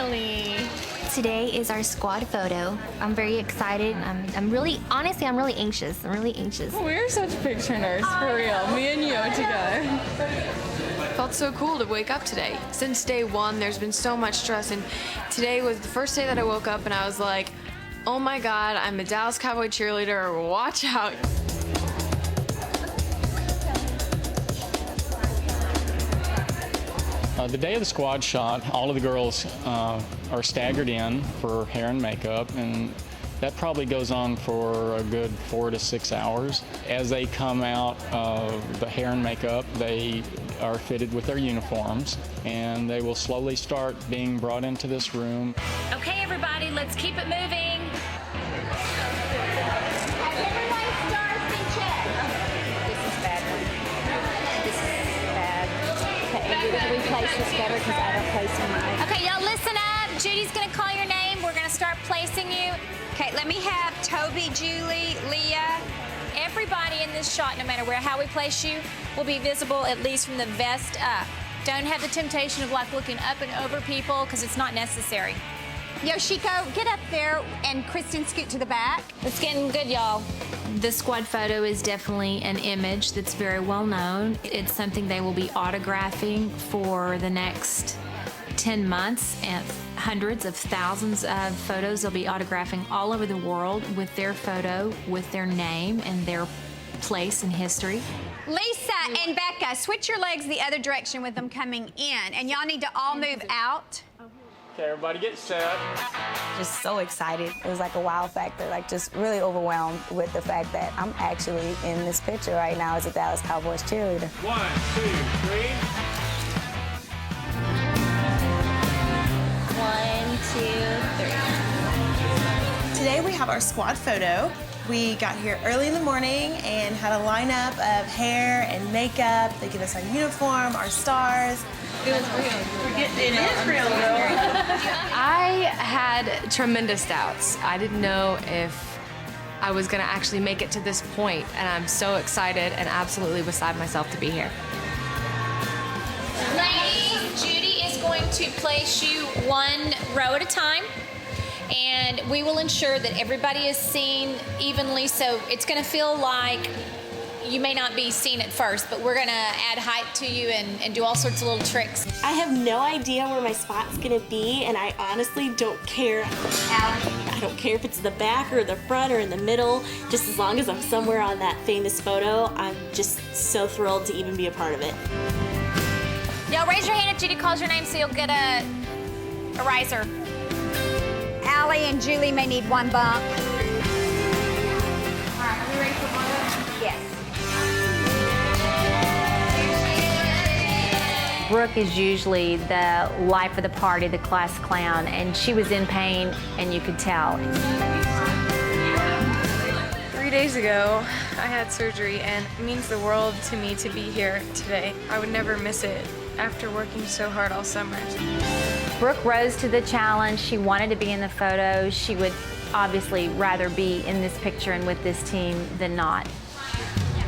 Loni. Today is our squad photo. I'm very excited. I'm really anxious. I'm really anxious. We're such picture nerds, for real. Me and you together. Felt so cool to wake up today. Since day one, there's been so much stress, and today was the first day that I woke up and I was like, oh my God, I'm a Dallas Cowboy cheerleader, watch out. The day of the squad shot, all of the girls are staggered in for hair and makeup, and that probably goes on for a good 4 to 6 hours. As they come out of the hair and makeup, they are fitted with their uniforms, and they will slowly start being brought into this room. Okay, everybody, let's keep it moving. Has everyone's stars been checked? This is bad one. This is bad. Okay, can we place this better because I don't place mine. Okay, y'all listen up. Judy's gonna call your name. We're gonna start placing you. Okay, let me have Toby, Julie, Leah. Everybody in this shot, no matter how we place you, will be visible at least from the vest up. Don't have the temptation of like looking up and over people because it's not necessary. Yoshiko, get up there, and Kristen, scoot to the back. It's getting good, y'all. The squad photo is definitely an image that's very well known. It's something they will be autographing for the next 10 months, and hundreds of thousands of photos they'll be autographing all over the world with their photo, with their name and their place in history. Lisa and Becca, switch your legs the other direction with them coming in, and y'all need to all move out. Okay, everybody get set. Just so excited. It was like a wow factor, like just really overwhelmed with the fact that I'm actually in this picture right now as a Dallas Cowboys cheerleader. 1, 2, 3. 1, 2, 3. Today we have our squad photo. We got here early in the morning and had a lineup of hair and makeup. They give us our uniform, our stars. It was real. It is real, I had tremendous doubts. I didn't know if I was gonna actually make it to this point, and I'm so excited and absolutely beside myself to be here. Ladies, Judy is going to place you one row at a time, and we will ensure that everybody is seen evenly, so it's going to feel like you may not be seen at first, but we're going to add height to you and do all sorts of little tricks. I have no idea where my spot's gonna be, and I honestly don't care. I don't care if it's the back or the front or in the middle. Just as long as I'm somewhere on that famous photo, I'm just so thrilled to even be a part of it. Y'all raise your hand if Judy calls your name so you'll get a riser. Allie and Julie may need one bump. All right, are we ready for one? Yes. Brooke is usually the life of the party, the class clown, and she was in pain, and you could tell. 3 days ago, I had surgery, and it means the world to me to be here today. I would never miss it after working so hard all summer. Brooke rose to the challenge. She wanted to be in the photo. She would obviously rather be in this picture and with this team than not.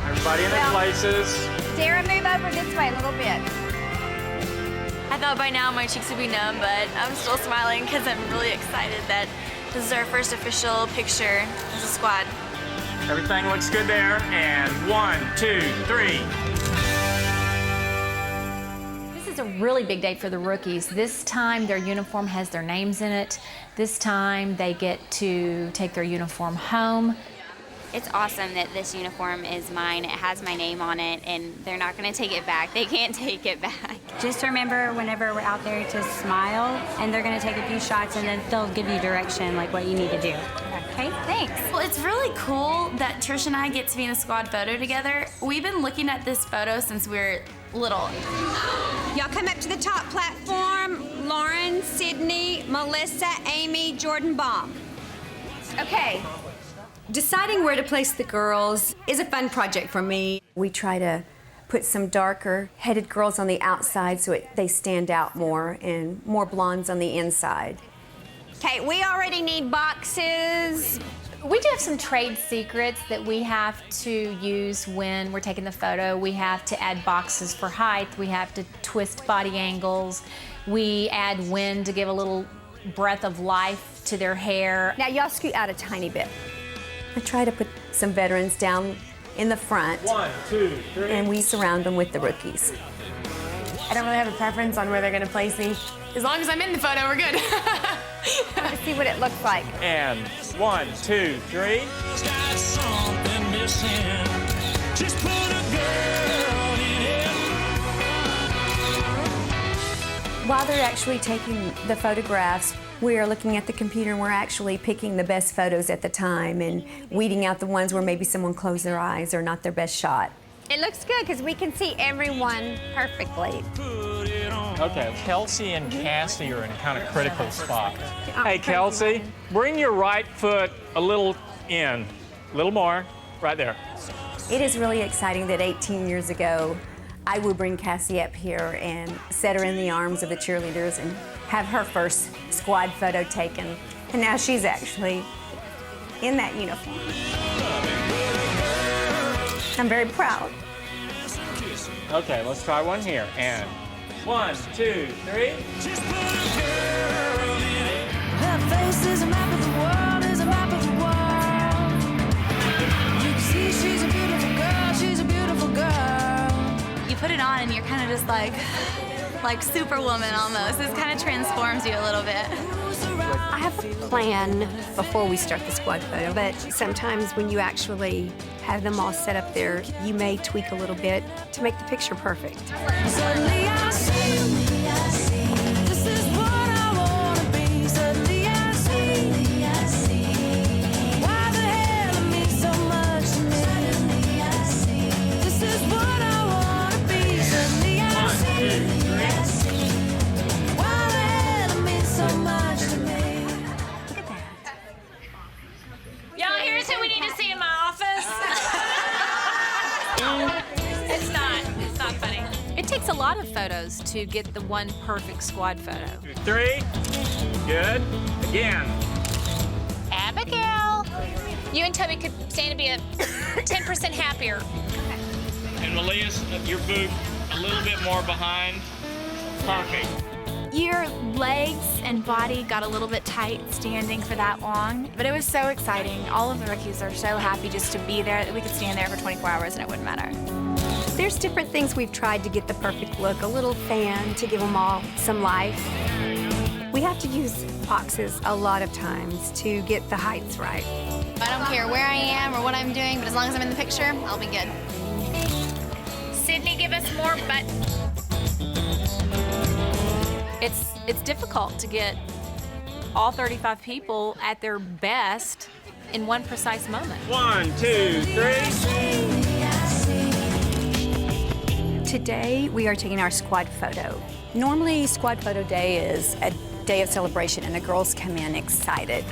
Everybody in their places. Deryn, move over this way a little bit. I thought by now my cheeks would be numb, but I'm still smiling because I'm really excited that this is our first official picture as a squad. Everything looks good there. And 1, 2, 3. This is a really big day for the rookies. This time their uniform has their names in it. This time they get to take their uniform home. It's awesome that this uniform is mine. It has my name on it, and they're not going to take it back. They can't take it back. Just remember whenever we're out there to smile, and they're going to take a few shots, and then they'll give you direction, like what you need to do. Okay, thanks. Well, it's really cool that Trish and I get to be in a squad photo together. We've been looking at this photo since we were little. Y'all come up to the top platform. Lauren, Sydney, Melissa, Amy, Jordyn, Baum. Okay. Deciding where to place the girls is a fun project for me. We try to put some darker headed girls on the outside so they stand out more, and more blondes on the inside. Okay, we already need boxes. We do have some trade secrets that we have to use when we're taking the photo. We have to add boxes for height. We have to twist body angles. We add wind to give a little breath of life to their hair. Now y'all scoot out a tiny bit. I try to put some veterans down in the front. 1, 2, 3. And we surround them with the rookies. I don't really have a preference on where they're going to place me. As long as I'm in the photo, we're good. Let's see what it looks like. And 1, 2, 3. While they're actually taking the photographs, we are looking at the computer and we're actually picking the best photos at the time and weeding out the ones where maybe someone closed their eyes or not their best shot. It looks good because we can see everyone perfectly. Okay, Kelsey and Cassie are in kind of critical spots. Hey, Kelsey, bring your right foot a little in. A little more, right there. It is really exciting that 18 years ago, I would bring Cassie up here and set her in the arms of the cheerleaders and have her first squad photo taken. And now she's actually in that uniform. I'm very proud. Okay, let's try one here. And 1, 2, 3. Her face is a map of the world, is a map of the world. You can see she's a beautiful girl, she's a beautiful girl. You put it on and you're kind of just like Superwoman almost. This kind of transforms you a little bit. I have a plan before we start the squad photo, but sometimes when you actually have them all set up there, you may tweak a little bit to make the picture perfect. Suddenly I see, this is what I wanna be. Suddenly I see, why the hell it means so much to me. Suddenly I see, this is what I wanna be. Suddenly I see, why the hell it means so much to me. Y'all, here's who we need to see in my office. It's not funny. It takes a lot of photos to get the one perfect squad photo. 3. Good. Again. Abigail, you and Toby could stand to be a 10% happier. And Malia, your boot a little bit more behind. Perfect. Your legs and body got a little bit tight standing for that long, but it was so exciting. All of the rookies are so happy just to be there that we could stand there for 24 hours and it wouldn't matter. There's different things we've tried to get the perfect look. A little fan to give them all some life. We have to use boxes a lot of times to get the heights right. I don't care where I am or what I'm doing, but as long as I'm in the picture, I'll be good. Sydney, give us more butt. It's difficult to get all 35 people at their best in one precise moment. 1, 2, 3. Today, we are taking our squad photo. Normally, squad photo day is a day of celebration and the girls come in excited.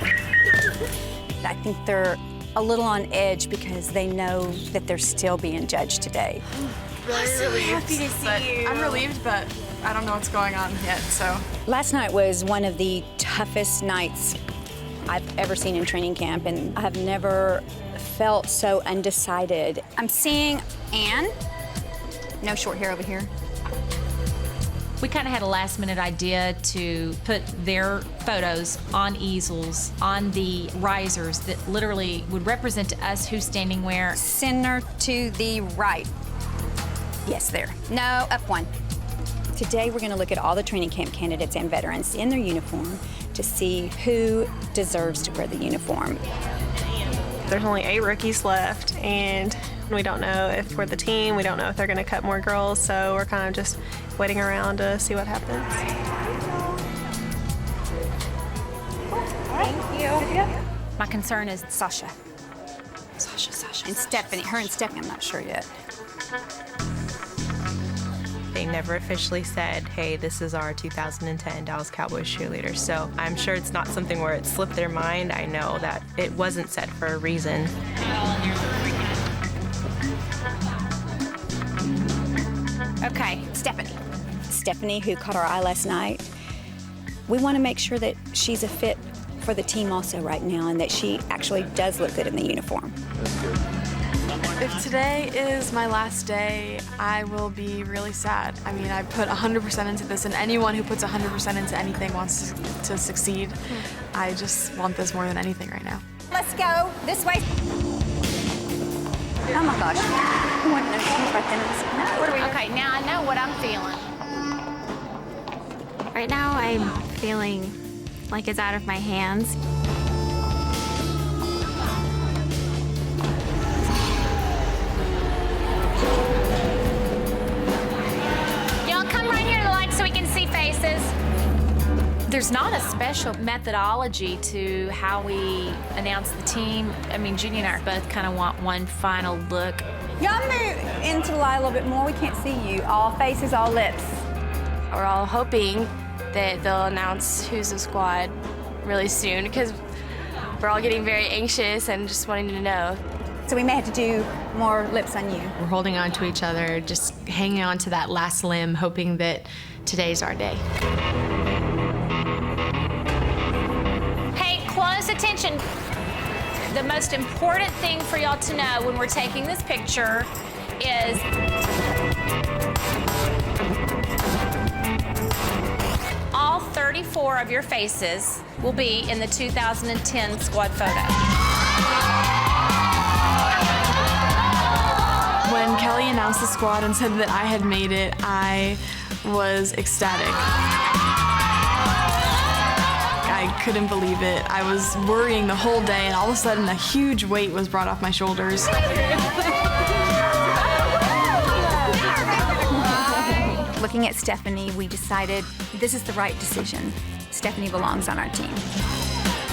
I think they're a little on edge because they know that they're still being judged today. Really happy to see you. I'm relieved, but I don't know what's going on yet, so. Last night was one of the toughest nights I've ever seen in training camp, and I've never felt so undecided. I'm seeing Anne. No short hair over here. We kind of had a last-minute idea to put their photos on easels, on the risers that literally would represent to us who's standing where. Center to the right. Yes, there. No, up one. Today we're going to look at all the training camp candidates and veterans in their uniform to see who deserves to wear the uniform. There's only 8 rookies left, and we don't know if we're the team. We don't know if they're going to cut more girls, so we're kind of just waiting around to see what happens. Thank you. My concern is Sasha. And Stephanie. Her and Stephanie, I'm not sure yet. They never officially said, hey, this is our 2010 Dallas Cowboys Cheerleaders. So I'm sure it's not something where it slipped their mind. I know that it wasn't said for a reason. Okay, Stephanie. Stephanie, who caught our eye last night. We want to make sure that she's a fit for the team also right now and that she actually does look good in the uniform. That's good. If today is my last day, I will be really sad. I mean, I put 100% into this, and anyone who puts 100% into anything wants to succeed. I just want this more than anything right now. Let's go this way. Oh my gosh. Okay, now I know what I'm feeling. Right now, I'm feeling like it's out of my hands. Y'all come right here to the light so we can see faces. There's not a special methodology to how we announce the team. I mean, Judy and I both kind of want one final look. Y'all move into the light a little bit more. We can't see you. All faces, all lips. We're all hoping that they'll announce who's the squad really soon, because we're all getting very anxious and just wanting to know. So we may have to do more lips on you. We're holding on to each other, just hanging on to that last limb, hoping that today's our day. Hey, close attention. The most important thing for y'all to know when we're taking this picture is all 34 of your faces will be in the 2010 squad photo. When Kelli announced the squad and said that I had made it, I was ecstatic. I couldn't believe it. I was worrying the whole day, and all of a sudden a huge weight was brought off my shoulders. Looking at Stephanie, we decided this is the right decision. Stephanie belongs on our team.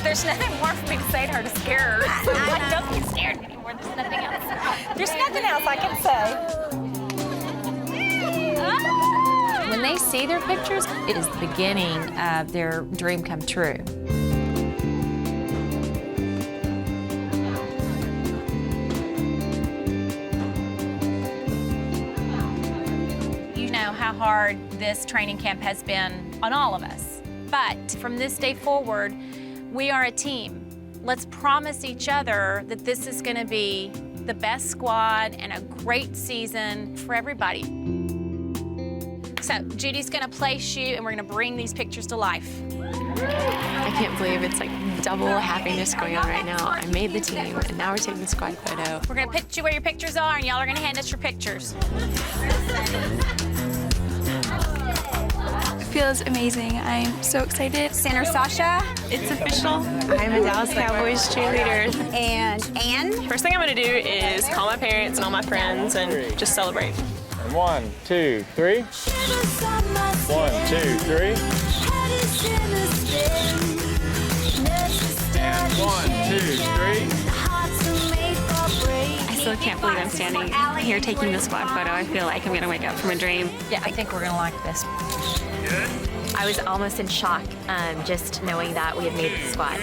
There's nothing more for me to say to her to scare her. Like, don't be scared anymore. There's nothing else. There's nothing else I can say. When they see their pictures, it is the beginning of their dream come true. You know how hard this training camp has been on all of us. But from this day forward, we are a team. Let's promise each other that this is going to be the best squad and a great season for everybody. So Judy's going to place you, and we're going to bring these pictures to life. I can't believe it's like double happiness going on right now. I made the team, and now we're taking the squad photo. We're going to put you where your pictures are, and y'all are going to hand us your pictures. It feels amazing. I'm so excited. Center Sasha. It's official. I'm a Dallas Cowboys cheerleader. And Ann. First thing I'm gonna do is call my parents and all my friends and just celebrate. 1, 2, 3. 1, 2, 3. And 1, 2, 3. I still can't believe I'm standing here taking the squad photo. I feel like I'm gonna wake up from a dream. Yeah, I think we're going to like this. Good. I was almost in shock just knowing that we had made the squad.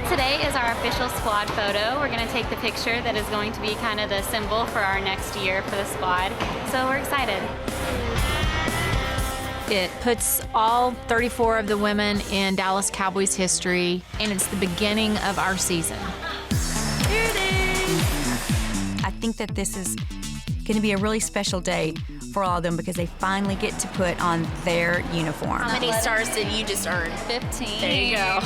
Today is our official squad photo. We're going to take the picture that is going to be kind of the symbol for our next year for the squad. So we're excited. It puts all 34 of the women in Dallas Cowboys history, and it's the beginning of our season. Here it is. I think that this is going to be a really special day for all of them because they finally get to put on their uniform. How many stars did you just earn? 15. There you go.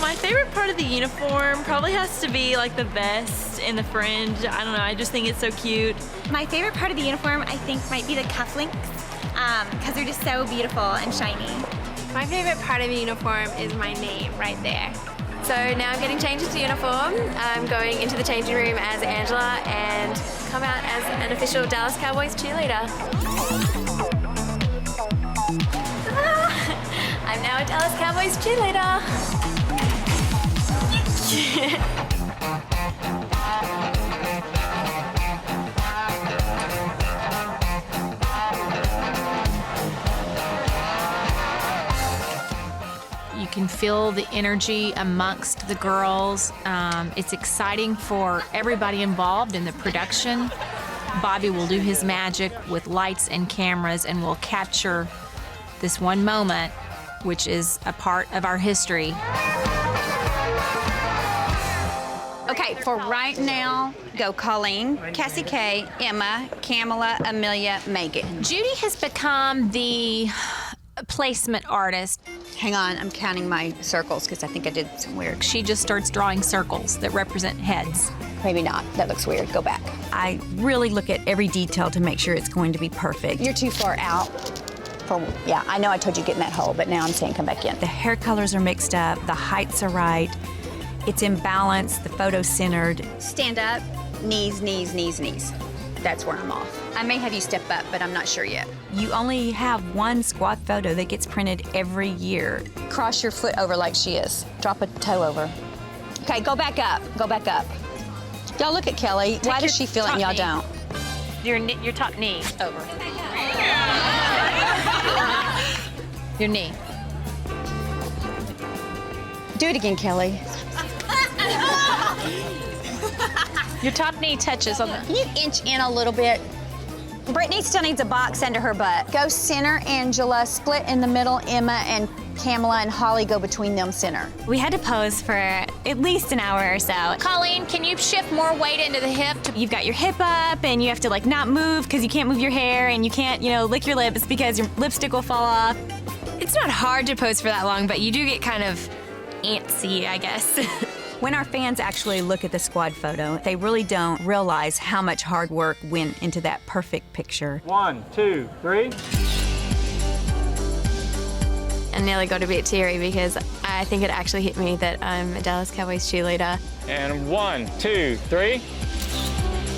My favorite part of the uniform probably has to be like the vest and the fringe. I don't know, I just think it's so cute. My favorite part of the uniform, I think, might be the cufflinks, because they're just so beautiful and shiny. My favorite part of the uniform is my name right there. So now I'm getting changed into uniform. I'm going into the changing room as Angela and come out as an official Dallas Cowboys cheerleader. I'm now a Dallas Cowboys cheerleader. You can feel the energy amongst the girls. It's exciting for everybody involved in the production. Bobby will do his magic with lights and cameras and will capture this one moment, which is a part of our history. Okay, for right now, go Colleen, Cassie K, Emma, Kamala, Amelia, Megan. Judy has become the placement artist. Hang on, I'm counting my circles because I think I did some weird. She just starts drawing circles that represent heads. Maybe not. That looks weird. Go back. I really look at every detail to make sure it's going to be perfect. You're too far out. Yeah, I know I told you get in that hole, but now I'm saying come back in. The hair colors are mixed up, the heights are right, it's in balance, the photo's centered. Stand up, knees, knees, knees, knees. That's where I'm off. I may have you step up, but I'm not sure yet. You only have one squad photo that gets printed every year. Cross your foot over like she is. Drop a toe over. Okay, go back up. Go back up. Y'all look at Kelli. Why does she feel it and y'all don't? Your top knee over. Your knee. Do it again, Kelli. Your top knee touches on the... Can you inch in a little bit? Brittany still needs a box under her butt. Go center, Angela. Split in the middle, Emma and Kamala and Holly go between them center. We had to pose for at least an hour or so. Colleen, can you shift more weight into the hip? You've got your hip up and you have to like not move because you can't move your hair and you can't, lick your lips because your lipstick will fall off. It's not hard to pose for that long, but you do get kind of antsy, I guess. When our fans actually look at the squad photo, they really don't realize how much hard work went into that perfect picture. 1, 2, 3. I nearly got a bit teary because I think it actually hit me that I'm a Dallas Cowboys cheerleader. And 1, 2, 3.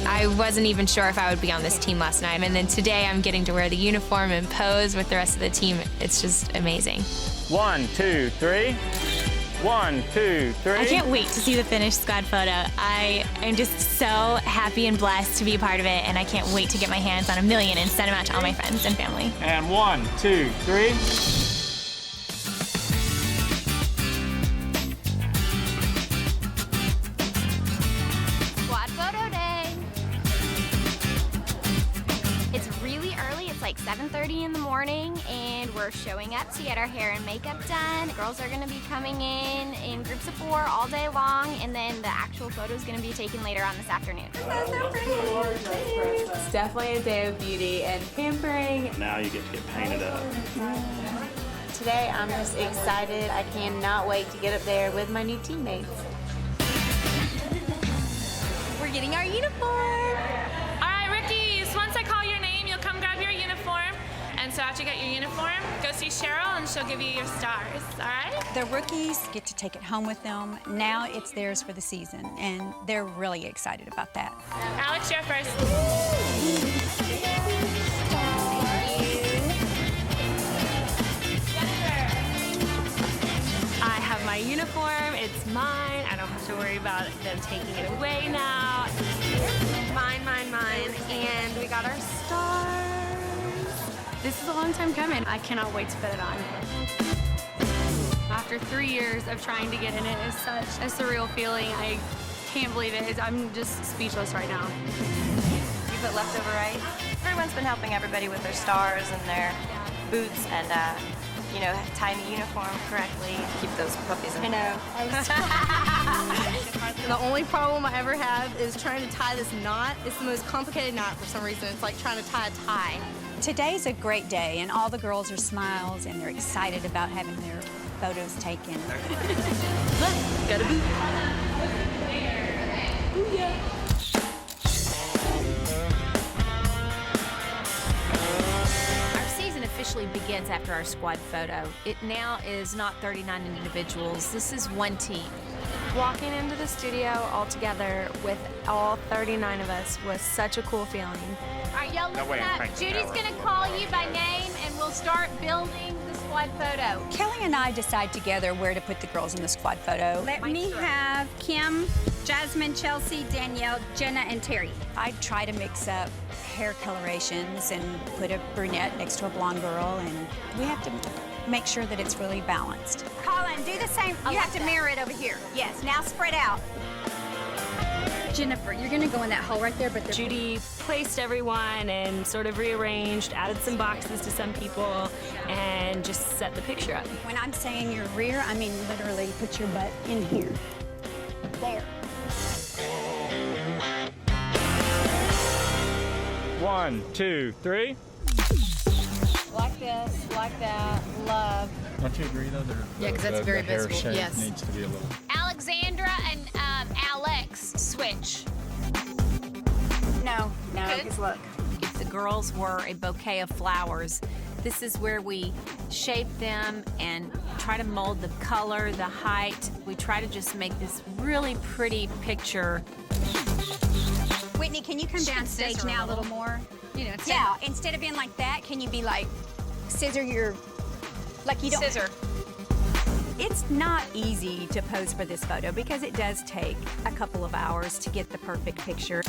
I wasn't even sure if I would be on this team last night, and then today I'm getting to wear the uniform and pose with the rest of the team. It's just amazing. 1, 2, 3. 1, 2, 3. I can't wait to see the finished squad photo. I am just so happy and blessed to be a part of it, and I can't wait to get my hands on 1 million and send them out to all my friends and family. And 1, 2, 3. Squad photo day. It's really early. It's like 7:30 in the morning, and we're showing up to get our hair and makeup done. Girls are going to be coming in groups of 4 all day long, and then the actual photo is going to be taken later on this afternoon. That's so pretty. It's definitely a day of beauty and pampering. Now you get to get painted up. Today I'm just excited. I cannot wait to get up there with my new teammates. We're getting our uniform. All right, rookies, once I call your name, you'll come grab your uniform. And so after you get your uniform, go see Cheryl and she'll give you your stars, all right? The rookies get to take it home with them. Now it's theirs for the season, and they're really excited about that. Alex, you're first. I have my uniform, it's mine. I don't have to worry about them taking it away now. Mine, mine, mine. And we got our stars. This is a long time coming. I cannot wait to put it on. After 3 years of trying to get in it, it's such a surreal feeling. I can't believe it. I'm just speechless right now. You put leftover right? Everyone's been helping everybody with their stars and their boots and, tying the uniform correctly. Keep those puppies in. I know. The only problem I ever have is trying to tie this knot. It's the most complicated knot for some reason. It's like trying to tie a tie. Today's a great day, and all the girls are smiles, and they're excited about having their photos taken. Look, got a boot. Ooh, yeah. Officially begins after our squad photo. It now is not 39 individuals. This is one team. Walking into the studio all together with all 39 of us was such a cool feeling. All right, y'all listen up. Judy's going to call you by name, and we'll start building the squad photo. Kelli and I decide together where to put the girls in the squad photo. Let me have Kim, Jasmine, Chelsea, Danielle, Jenna, and Terry. I try to mix up hair colorations and put a brunette next to a blonde girl, and we have to make sure that it's really balanced. Colin, do the same. You have to mirror it over here. Yes, now spread out. Jennifer, you're gonna go in that hole right there, but Judy placed everyone and sort of rearranged, added some boxes to some people, and just set the picture up. When I'm saying your rear, I mean literally put your butt in here. There. 1, 2, 3. Like this, like that, love. Don't you agree, though? Yeah, 'cause that's very the hair visible, shape yes. needs to be a little... Alexandra and Alex, switch. No, because look. If the girls were a bouquet of flowers, this is where we shape them and try to mold the color, the height. We try to just make this really pretty picture. Whitney, can you come down stage now a little more? You know, Yeah, instead of being like that, can you be like, scissor your, like you don't. Scissor. It's not easy to pose for this photo because it does take a couple of hours to get the perfect picture.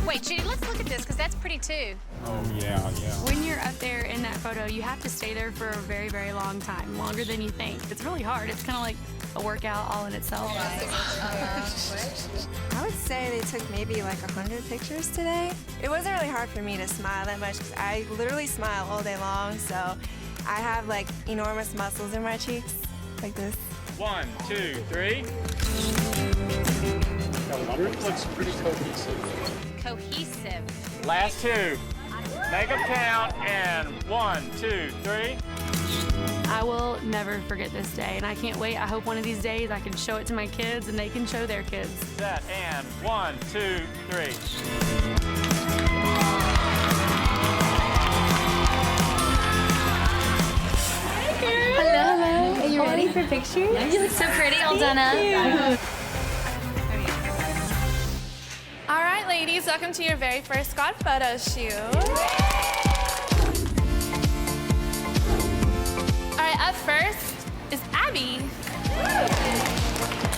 Wait, Judy, let's look at this, because that's pretty too. Oh, yeah. When you're up there in that photo, you have to stay there for a very, very long time, longer than you think. It's really hard. It's kind of like a workout all in itself. I would say they took maybe like 100 pictures today. It wasn't really hard for me to smile that much because I literally smile all day long, so I have like enormous muscles in my cheeks, like this. 1, 2, 3. That looks pretty cohesive. Cohesive. Last 2. Make them count, and 1, 2, 3. I will never forget this day, and I can't wait. I hope one of these days I can show it to my kids and they can show their kids. Set, and 1, 2, 3. Hello. Are you ready for pictures? You look so pretty, all done up. All right, ladies, welcome to your very first squad photo shoot. All right, up first is Abby.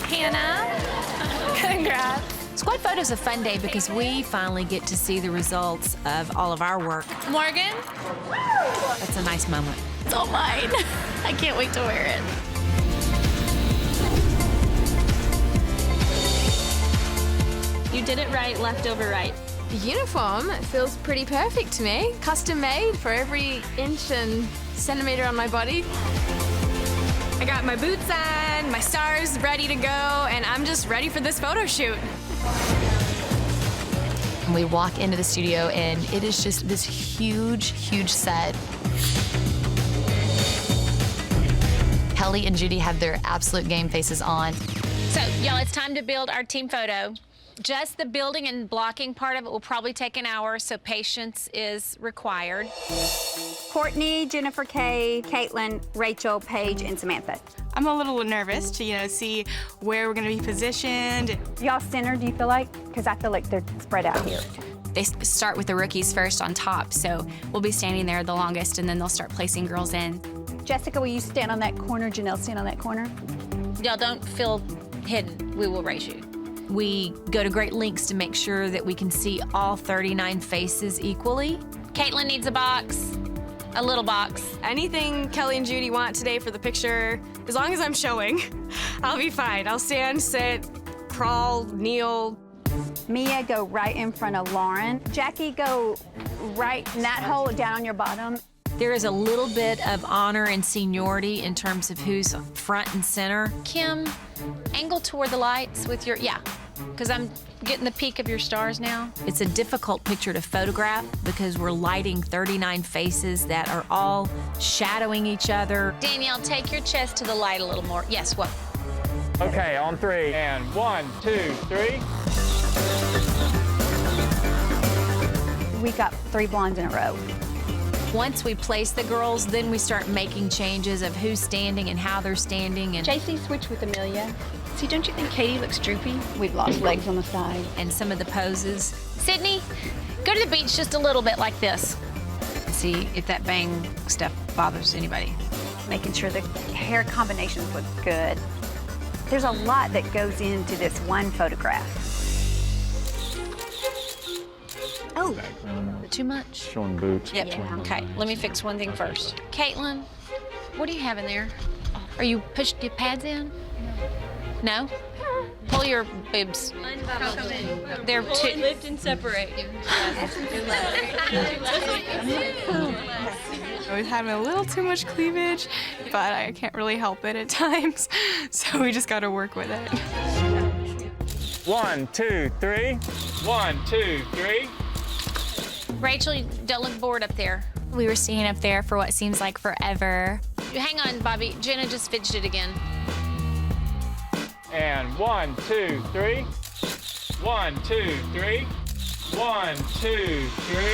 Hannah, congrats. Squad photo's a fun day because we finally get to see the results of all of our work. Morgan. That's a nice moment. It's all mine. I can't wait to wear it. You did it right, left over right. The uniform feels pretty perfect to me. Custom made for every inch and centimeter on my body. I got my boots on, my stars ready to go, and I'm just ready for this photo shoot. And we walk into the studio, and it is just this huge, huge set. Kelli and Judy have their absolute game faces on. So, y'all, it's time to build our team photo. Just the building and blocking part of it will probably take an hour, so patience is required. Courtney, Jennifer Kay, Caitlin, Rachel, Paige, and Samantha. I'm a little nervous to, see where we're gonna be positioned. Y'all centered, do you feel like? Because I feel like they're spread out here. They start with the rookies first on top, so we'll be standing there the longest, and then they'll start placing girls in. Jessica, will you stand on that corner? Janelle, stand on that corner. Y'all don't feel hidden. We will raise you. We go to great lengths to make sure that we can see all 39 faces equally. Caitlin needs a box, a little box. Anything Kelli and Judy want today for the picture, as long as I'm showing, I'll be fine. I'll stand, sit, crawl, kneel. Mia, go right in front of Lauren. Jackie, go right in that hole down on your bottom. There is a little bit of honor and seniority in terms of who's front and center. Kim, angle toward the lights with your, because I'm getting the peak of your stars now. It's a difficult picture to photograph because we're lighting 39 faces that are all shadowing each other. Danielle, take your chest to the light a little more. Yes, what? Okay, on 3, and 1, 2, 3. We got 3 blondes in a row. Once we place the girls, then we start making changes of who's standing and how they're standing. And JC, switch with Amelia. See, don't you think Katie looks droopy? We've lost legs on the side. And some of the poses. Sydney, go to the beach just a little bit like this. See if that bang stuff bothers anybody. Making sure the hair combinations look good. There's a lot that goes into this one photograph. Oh, too much? Showing boots. Yep. Okay, let me fix one thing first. Caitlin, What do you have in there? Are you pushed your pads in? No? Pull your boobs. They're too... Lift and separate. I was having a little too much cleavage, but I can't really help it at times, so we just gotta work with it. 1, 2, 3. 1, 2, 3. Rachel, you don't look bored up there. We were staying up there for what seems like forever. Hang on, Bobby. Jenna just fidgeted again. And 1, 2, 3. 1, 2, 3. 1, 2, 3.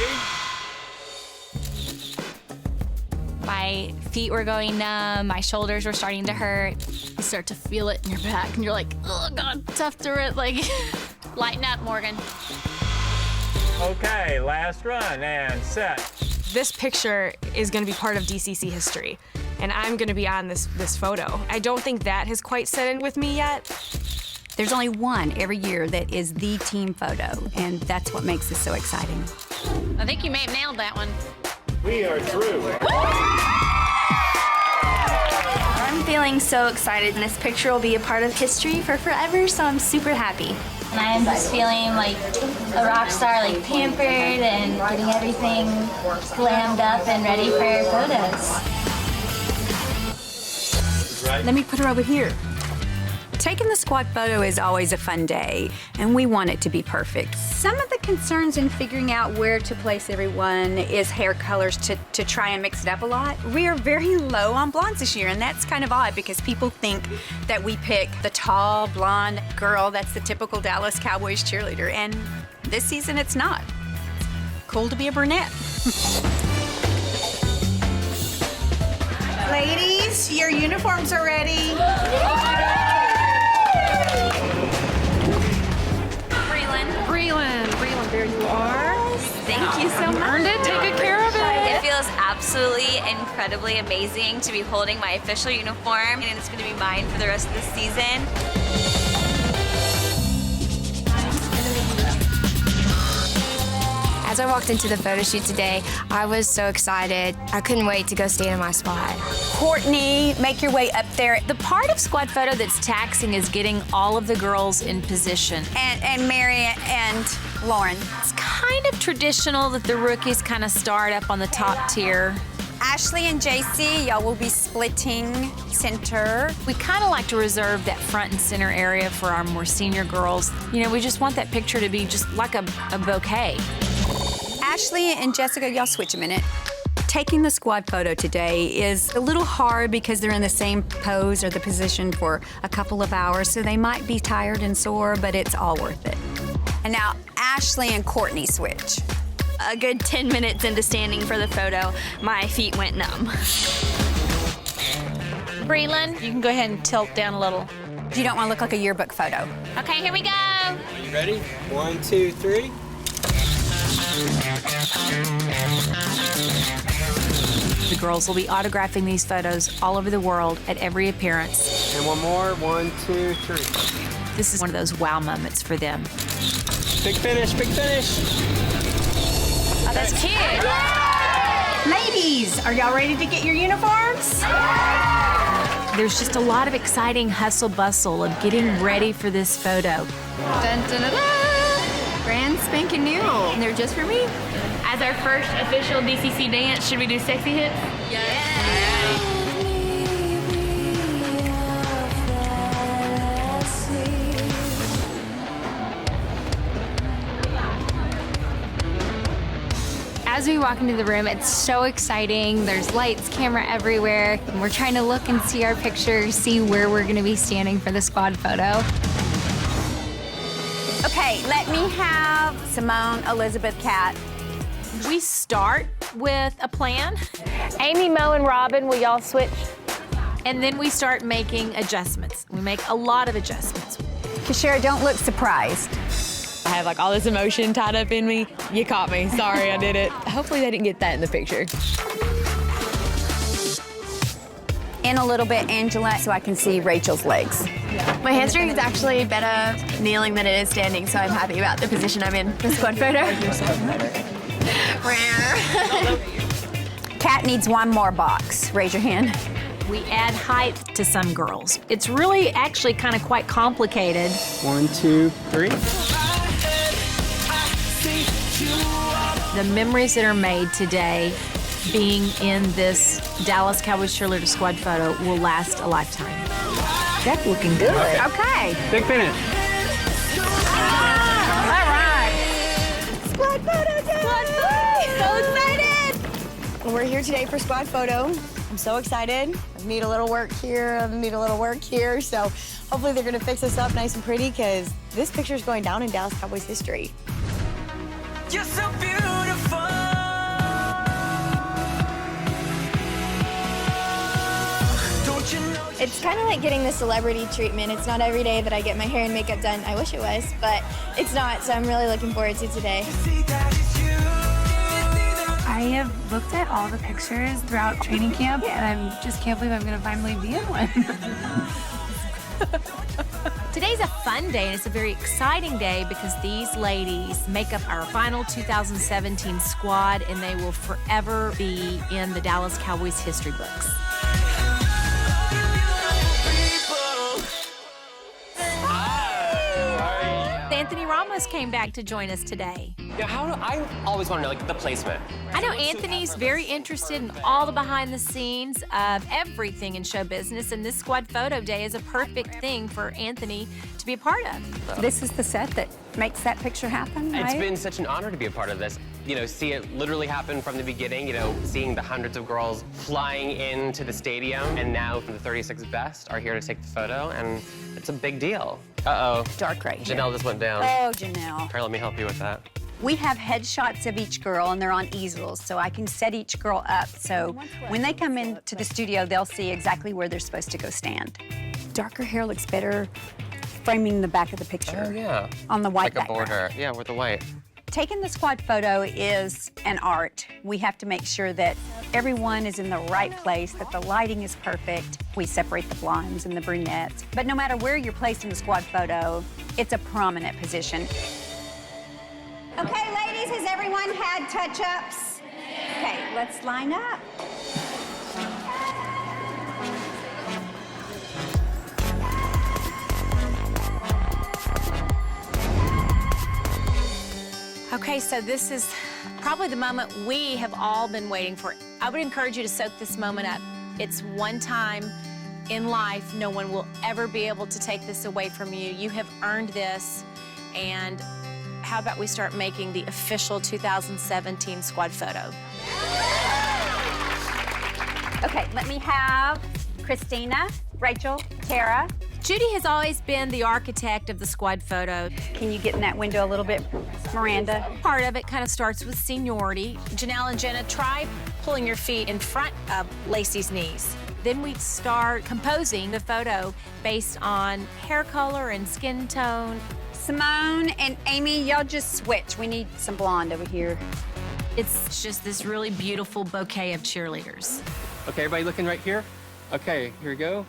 My feet were going numb, my shoulders were starting to hurt. You start to feel it in your back, and you're like, oh God, tough to it. Like, lighten up, Morgan. Okay, last run and set. This picture is gonna be part of DCC history, and I'm gonna be on this photo. I don't think that has quite set in with me yet. There's only one every year that is the team photo, and that's what makes this so exciting. I think you may have nailed that one. We are through. I'm feeling so excited, and this picture will be a part of history for forever, so I'm super happy. And I'm just feeling like a rock star, like pampered and getting everything glammed up and ready for photos. Let me put her over here. Taking the squad photo is always a fun day, and we want it to be perfect. Some of the concerns in figuring out where to place everyone is hair colors to try and mix it up a lot. We are very low on blondes this year, and that's kind of odd because people think that we pick the tall, blonde girl that's the typical Dallas Cowboys cheerleader, and this season it's not. Cool to be a brunette. Ladies, your uniforms are ready. Breland, there you are. Thank you so much. Earned it, take good care of it. It feels absolutely incredibly amazing to be holding my official uniform, and it's going to be mine for the rest of the season. As I walked into the photo shoot today, I was so excited. I couldn't wait to go stand in my spot. Courtney, make your way up there. The part of squad photo that's taxing is getting all of the girls in position. And Mary and Lauren. It's kind of traditional that the rookies kind of start up on the top tier. Ashley and JC, y'all will be splitting center. We kind of like to reserve that front and center area for our more senior girls. You know, we just want that picture to be just like a bouquet. Ashley and Jessica, y'all switch a minute. Taking the squad photo today is a little hard because they're in the same pose or the position for a couple of hours, so they might be tired and sore, but it's all worth it. And now Ashley and Courtney switch. A good 10 minutes into standing for the photo, my feet went numb. Breland, you can go ahead and tilt down a little. You don't want to look like a yearbook photo. Okay, here we go. You ready? 1, 2, 3. The girls will be autographing these photos all over the world at every appearance. And one more. 1, 2, 3. This is one of those wow moments for them. Big finish, big finish. Oh, that's cute. Ladies, are y'all ready to get your uniforms? There's just a lot of exciting hustle bustle of getting ready for this photo. Dun, dun, dun, dun. Brand spanking new. And they're just for me. As our first official DCC dance, should we do sexy hips? As we walk into the room, it's so exciting. There's lights, camera everywhere. And we're trying to look and see our picture, see where we're gonna be standing for the squad photo. Okay, let me have Simone, Elizabeth, Kat. We start with a plan. Amy, Mo, and Robin, will y'all switch? And then we start making adjustments. We make a lot of adjustments. Kashara, don't look surprised. I have like all this emotion tied up in me. You caught me. Sorry, I did it. Hopefully they didn't get that in the picture. In a little bit, Angela, so I can see Rachel's legs. My hamstring is actually better kneeling than it is standing, so I'm happy about the position I'm in for squad photo. Kat needs one more box. Raise your hand. We add height to some girls. It's really actually kind of quite complicated. 1, 2, 3. The memories that are made today being in this Dallas Cowboys Cheerleader squad photo will last a lifetime. That's looking good. Okay. Big finish. All right. Squad photo day! Squad photo! So excited! We're here today for squad photo. I'm so excited. I've made a little work here, I've made a little work here, so hopefully they're gonna fix us up nice and pretty because this picture is going down in Dallas Cowboys history. You're so beautiful. Don't you know? It's kind of like getting the celebrity treatment. It's not every day that I get my hair and makeup done. I wish it was, but it's not, so I'm really looking forward to today. I have looked at all the pictures throughout training camp, and I just can't believe I'm going to finally be in one. Today's a fun day, and it's a very exciting day because these ladies make up our final 2017 squad, and they will forever be in the Dallas Cowboys history books. Anthony Ramos came back to join us today. Yeah, I always want to know, like, the placement. I know Anthony's very interested in all the behind the scenes of everything in show business, and this squad photo day is a perfect thing for Anthony to be a part of. This is the set that makes that picture happen, right? It's been such an honor to be a part of this. You know, see it literally happen from the beginning, you know, seeing the hundreds of girls flying into the stadium, and now the 36 best are here to take the photo, and it's a big deal. Uh-oh. Dark right here. Janelle just went down. Oh, Janelle. Here, let me help you with that. We have headshots of each girl, and they're on easels, so I can set each girl up. So when they come into the studio, they'll see exactly where they're supposed to go stand. Darker hair looks better framing the back of the picture. Oh, yeah. On the white like a background. border. Yeah, with the white. Taking the squad photo is an art. We have to make sure that everyone is in the right place, that the lighting is perfect. We separate the blondes and the brunettes. But no matter where you're placed in the squad photo, it's a prominent position. Okay, ladies, has everyone had touch-ups? Okay, let's line up. Okay, so this is probably the moment we have all been waiting for. I would encourage you to soak this moment up. It's one time in life. No one will ever be able to take this away from you. You have earned this, and how about we start making the official 2017 squad photo? Okay, let me have Christina, Rachel, Tara. Judy has always been the architect of the squad photo. Can you get in that window a little bit, Miranda? Part of it kind of starts with seniority. Janelle and Jenna, try pulling your feet in front of Lacey's knees. Then we start composing the photo based on hair color and skin tone. Simone and Amy, y'all just switch. We need some blonde over here. It's just this really beautiful bouquet of cheerleaders. Okay, everybody looking right here? Okay, here we go.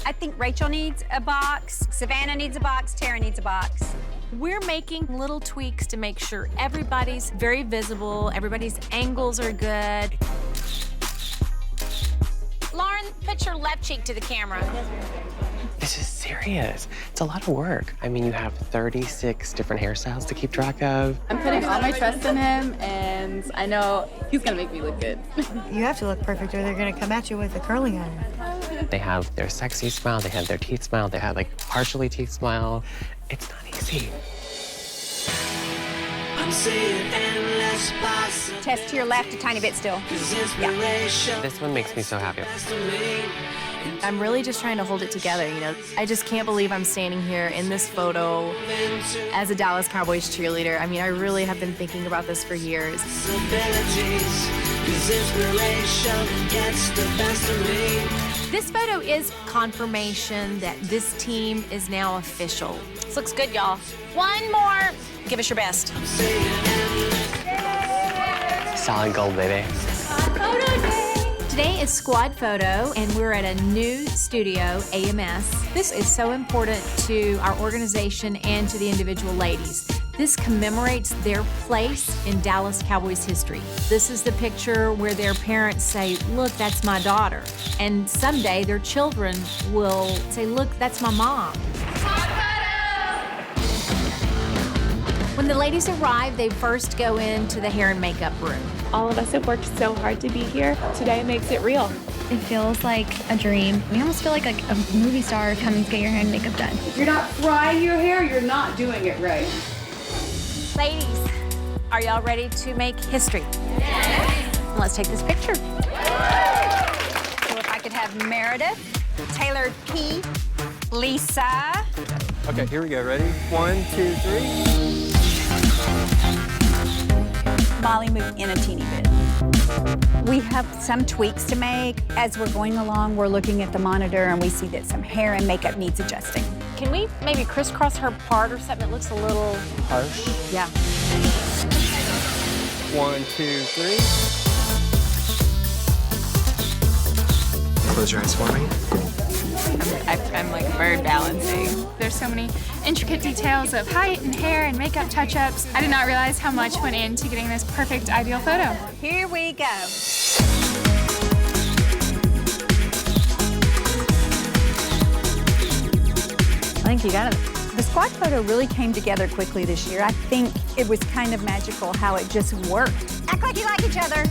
I think Rachel needs a box, Savannah needs a box, Tara needs a box. We're making little tweaks to make sure everybody's very visible, everybody's angles are good. Lauren, put your left cheek to the camera. This is serious. It's a lot of work. I mean, you have 36 different hairstyles to keep track of. I'm putting all my trust in him, and I know he's gonna make me look good. You have to look perfect or they're gonna come at you with a curling iron. They have their sexy smile, they have their teeth smile, they have like partially teeth smile. It's not easy. Test to your left a tiny bit still. Yeah. This one makes me so happy. I'm really just trying to hold it together, you know. I just can't believe I'm standing here in this photo as a Dallas Cowboys cheerleader. I mean, I really have been thinking about this for years. This photo is confirmation that this team is now official. This looks good, y'all. One more. Give us your best. Solid gold, baby. Today is squad photo, and we're at a new studio, AMS. This is so important to our organization and to the individual ladies. This commemorates their place in Dallas Cowboys history. This is the picture where their parents say, look, that's my daughter. And someday their children will say, look, that's my mom. When the ladies arrive, they first go into the hair and makeup room. All of us have worked so hard to be here. Today makes it real. It feels like a dream. We almost feel like a movie star coming to get your hair and makeup done. If you're not frying your hair, you're not doing it right. Ladies, are y'all ready to make history? Yes. Let's take this picture. So if I could have Meredith, Taylor P, Lisa. Okay, here we go. Ready? 1, 2, 3. Molly moved in a teeny bit. We have some tweaks to make. As we're going along, we're looking at the monitor and we see that some hair and makeup needs adjusting. Can we maybe crisscross her part or something that looks a little harsh? Yeah. 1, 2, 3. Close your eyes for me. I'm like very balancing. There's so many intricate details of height and hair and makeup touch-ups. I did not realize how much went into getting this perfect ideal photo. Here we go. I think you got it. The squad photo really came together quickly this year. I think it was kind of magical how it just worked. Act like you like each other.